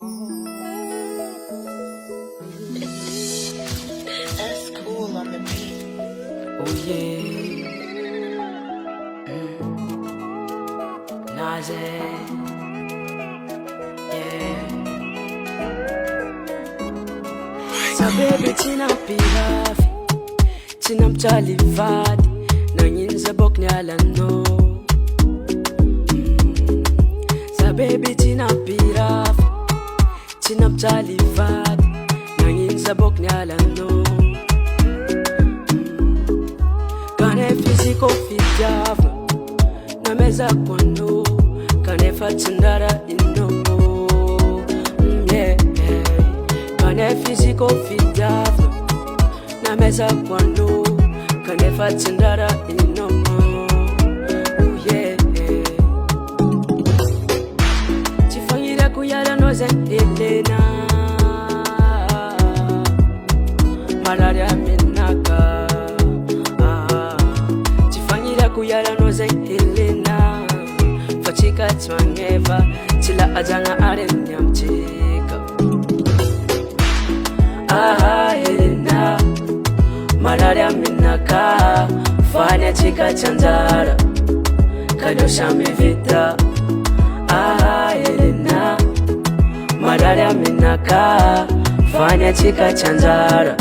That's cool on the beat. Oh yeah. Naze. Yeah. Sa baby tina pirafi, tina mtalivadi, nanyinza bok nyalano. Sa baby tina pirafi, tina mtalivadi, nanyinza bok nyalano. Kane physical fitava, na meza kwano, kane fatindara ino. Yeah, yeah. Kane physical fitava, na meza kwano, kane fatindara ino. Yeah, yeah. Chifangira kuyala noze Elena, malaria minaka. Kuyala noze Helena, fachika twangeva, tila ajanga arenyamchika. Helena, malaria minaka, fanya chika chanjara, kadosha mevita. Helena, malaria minaka, fanya chika chanjara,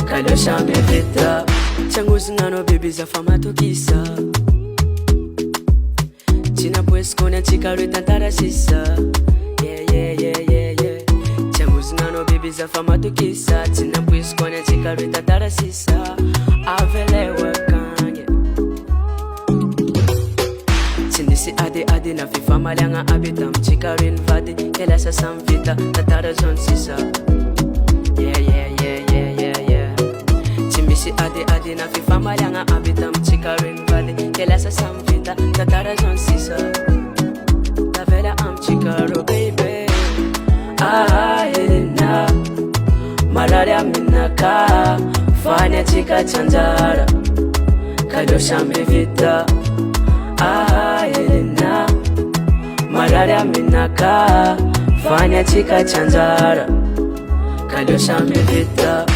kadosha mevita. Changu zinano baby za fama tokisa, china pues kona chika rita tarasisa. Yeah, yeah, yeah, yeah, yeah. Changu zinano baby za fama tokisa, china pues kona chika rita tarasisa. Avele wakanye chindisi ade na fifa malanga abitam chika rin vadi, kela sa samvita tatara zon sisa. Yeah, yeah, yeah, yeah, yeah, yeah. Chimbisi ade na fifa malanga abitam chika rin vadi, kela sa samvita tatara zon sisa. La vela am chikaro baby. Helena, malaria minaka, fanya chika chanjara, kadosha mevita. Helena, malaria minaka, fanya chika chanjara, kadosha mevita.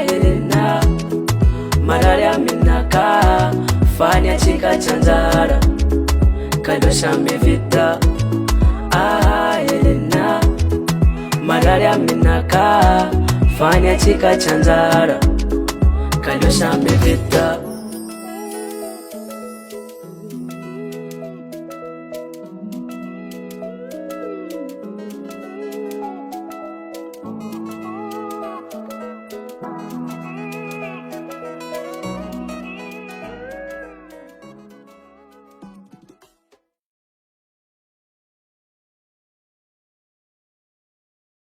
Helena, malaria minaka, fanya chika chanjara, kadosha mevita. Helena, malaria minaka, fanya chika chanjara, kadosha mevita.